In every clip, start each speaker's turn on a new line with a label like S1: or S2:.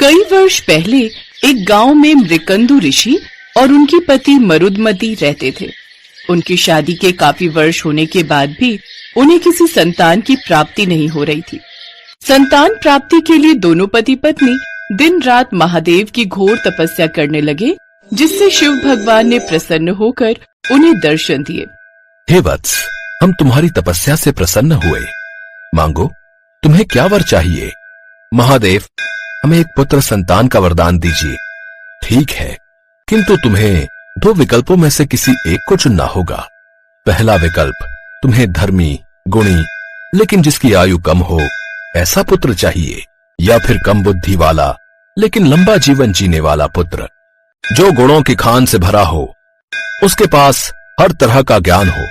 S1: कई वर्ष पहले एक गांव में मृकंदु ऋषि और उनकी पति मरुदमती रहते थे। उनकी शादी के काफी वर्ष होने के बाद भी उन्हें किसी संतान की प्राप्ति नहीं हो रही थी। संतान प्राप्ति के लिए दोनों पति पत्नी दिन रात महादेव की घोर तपस्या करने लगे, जिससे शिव भगवान ने प्रसन्न होकर उन्हें दर्शन दिए।
S2: हे वत्स, हम तुम्हारी तपस्या से प्रसन्न हुए। मांगो, तुम्हें क्या वर चाहिए? महादेव, हमें एक पुत्र संतान का वरदान दीजिए। ठीक है, किंतु तुम्हें दो विकल्पों में से किसी एक को चुनना होगा। पहला विकल्प, तुम्हें धर्मी, गुणी, लेकिन जिसकी आयु कम हो ऐसा पुत्र चाहिए, या फिर कम बुद्धि वाला लेकिन लंबा जीवन जीने वाला पुत्र, जो गुणों की खान से भरा हो, उसके पास हर तरह का ज्ञान हो,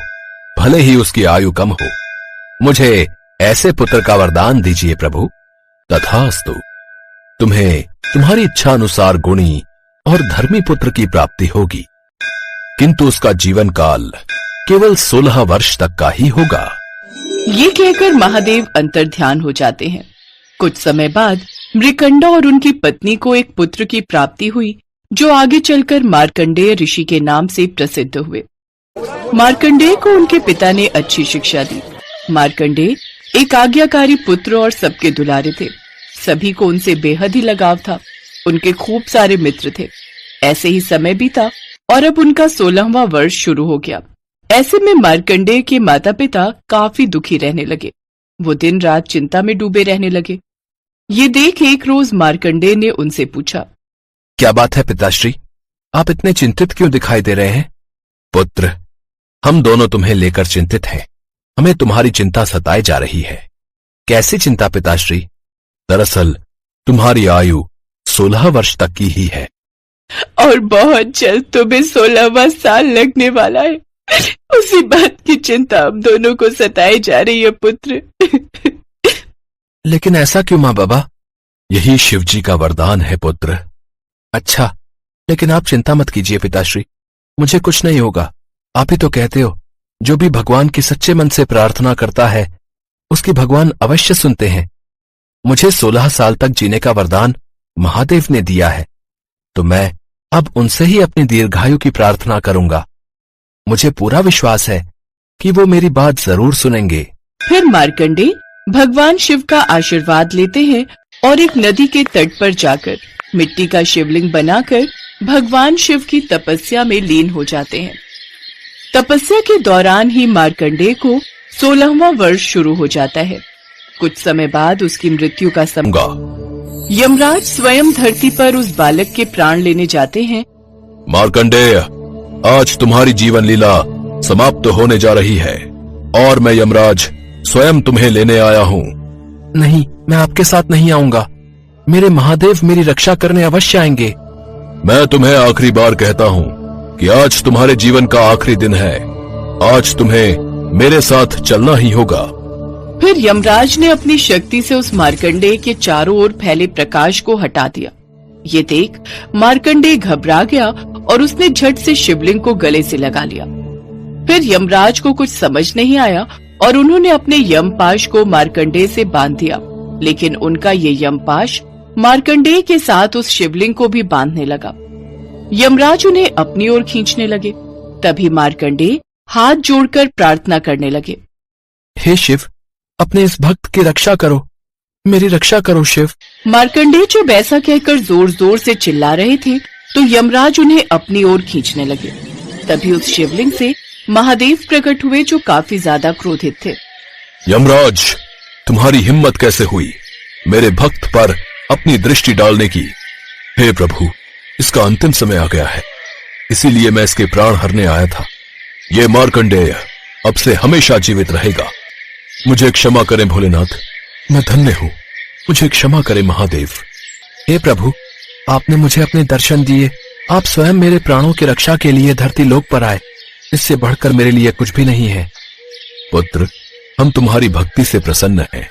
S2: भले ही उसकी आयु कम हो। मुझे ऐसे पुत्र का वरदान दीजिए प्रभु। तथास्तु। तुम्हें तुम्हारी इच्छा अनुसार गुणी और धर्मी पुत्र की प्राप्ति होगी, किंतु उसका जीवन काल केवल 16 वर्ष तक का ही होगा।
S1: ये कहकर महादेव अंतर्ध्यान हो जाते हैं। कुछ समय बाद मृकंडा और उनकी पत्नी को एक पुत्र की प्राप्ति हुई, जो आगे चलकर मार्कंडेय ऋषि के नाम से प्रसिद्ध हुए। मार्कंडेय को उनके पिता ने अच्छी शिक्षा दी। मार्कंडेय एक आज्ञाकारी पुत्र और सबके दुलारे थे। सभी को उनसे बेहद ही लगाव था। उनके खूब सारे मित्र थे। ऐसे ही समय बीता और अब उनका 16वां वर्ष शुरू हो गया। ऐसे में मार्कंडेय के माता पिता काफी दुखी रहने लगे। वो दिन रात चिंता में डूबे रहने लगे। ये देख एक रोज मार्कंडेय ने उनसे पूछा,
S2: क्या बात है पिताश्री, आप इतने चिंतित क्यों दिखाई दे रहे हैं? पुत्र, हम दोनों तुम्हें लेकर चिंतित हैं। हमें तुम्हारी चिंता सताए जा रही है। कैसी चिंता पिताश्री? दरअसल तुम्हारी आयु 16 वर्ष तक की ही है,
S1: और बहुत जल्द तुम्हें 16वां साल लगने वाला है। उसी बात की चिंता हम दोनों को सताई जा रही है पुत्र।
S2: लेकिन ऐसा क्यों माँ बाबा? यही शिवजी का वरदान है पुत्र। अच्छा, लेकिन आप चिंता मत कीजिए पिताश्री, मुझे कुछ नहीं होगा। आप ही तो कहते हो, जो भी भगवान की सच्चे मन से प्रार्थना करता है उसकी भगवान अवश्य सुनते हैं। मुझे 16 साल तक जीने का वरदान महादेव ने दिया है, तो मैं अब उनसे ही अपनी दीर्घायु की प्रार्थना करूंगा। मुझे पूरा विश्वास है कि वो मेरी बात जरूर सुनेंगे।
S1: फिर मार्कंडेय भगवान शिव का आशीर्वाद लेते हैं और एक नदी के तट पर जाकर मिट्टी का शिवलिंग बनाकर भगवान शिव की तपस्या में लीन हो जाते हैं। तपस्या के दौरान ही मार्कंडेय को 16वां वर्ष शुरू हो जाता है। कुछ समय बाद उसकी मृत्यु का समय यमराज स्वयं धरती पर उस बालक के प्राण लेने जाते हैं।
S2: मार्कंडेय, आज तुम्हारी जीवन लीला समाप्त होने जा रही है और मैं यमराज स्वयं तुम्हें लेने आया हूँ। नहीं, मैं आपके साथ नहीं आऊंगा। मेरे महादेव मेरी रक्षा करने अवश्य आएंगे। मैं तुम्हें आखिरी बार कहता हूँ कि आज तुम्हारे जीवन का आखिरी दिन है। आज तुम्हें मेरे साथ चलना ही होगा।
S1: फिर यमराज ने अपनी शक्ति से उस मार्कंडेय के चारों ओर फैले प्रकाश को हटा दिया। ये देख मार्कंडेय घबरा गया और उसने झट से शिवलिंग को गले से लगा लिया। फिर यमराज को कुछ समझ नहीं आया और उन्होंने अपने यमपाश को मार्कंडेय से बांध दिया, लेकिन उनका ये यमपाश मार्कंडेय के साथ उस शिवलिंग को भी बांधने लगा। यमराज उन्हें अपनी ओर खींचने लगे। तभी मार्कंडेय हाथ जोड़कर प्रार्थना करने लगे,
S2: हे शिव, अपने इस भक्त की रक्षा करो, मेरी रक्षा करो शिव।
S1: मार्कंडेय जब ऐसा कहकर जोर जोर से चिल्ला रहे थे तो यमराज उन्हें अपनी ओर खींचने लगे। तभी उस शिवलिंग से महादेव प्रकट हुए, जो काफी ज्यादा क्रोधित थे।
S2: यमराज, तुम्हारी हिम्मत कैसे हुई मेरे भक्त पर अपनी दृष्टि डालने की? हे प्रभु, इसका अंतिम समय आ गया है, इसीलिए मैं इसके प्राण हरने आया था। ये मार्कंडेय अब से हमेशा जीवित रहेगा। मुझे क्षमा करें भोलेनाथ, मैं धन्य हूँ। मुझे क्षमा करें महादेव। हे प्रभु, आपने मुझे अपने दर्शन दिए। आप स्वयं मेरे प्राणों की रक्षा के लिए धरती लोक पर आए। इससे बढ़कर मेरे लिए कुछ भी नहीं है। पुत्र, हम तुम्हारी भक्ति से प्रसन्न हैं,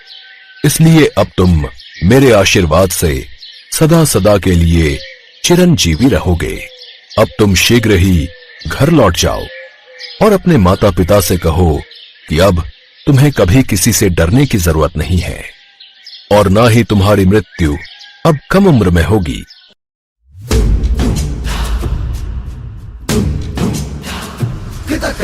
S2: इसलिए अब तुम मेरे आशीर्वाद से सदा सदा के लिए चिरंजीवी रहोगे। अब तुम शीघ्र ही घर लौट जाओ और अपने माता पिता से कहो कि अब तुम्हें कभी किसी से डरने की जरूरत नहीं है और ना ही तुम्हारी मृत्यु अब कम उम्र में होगी।
S3: कितक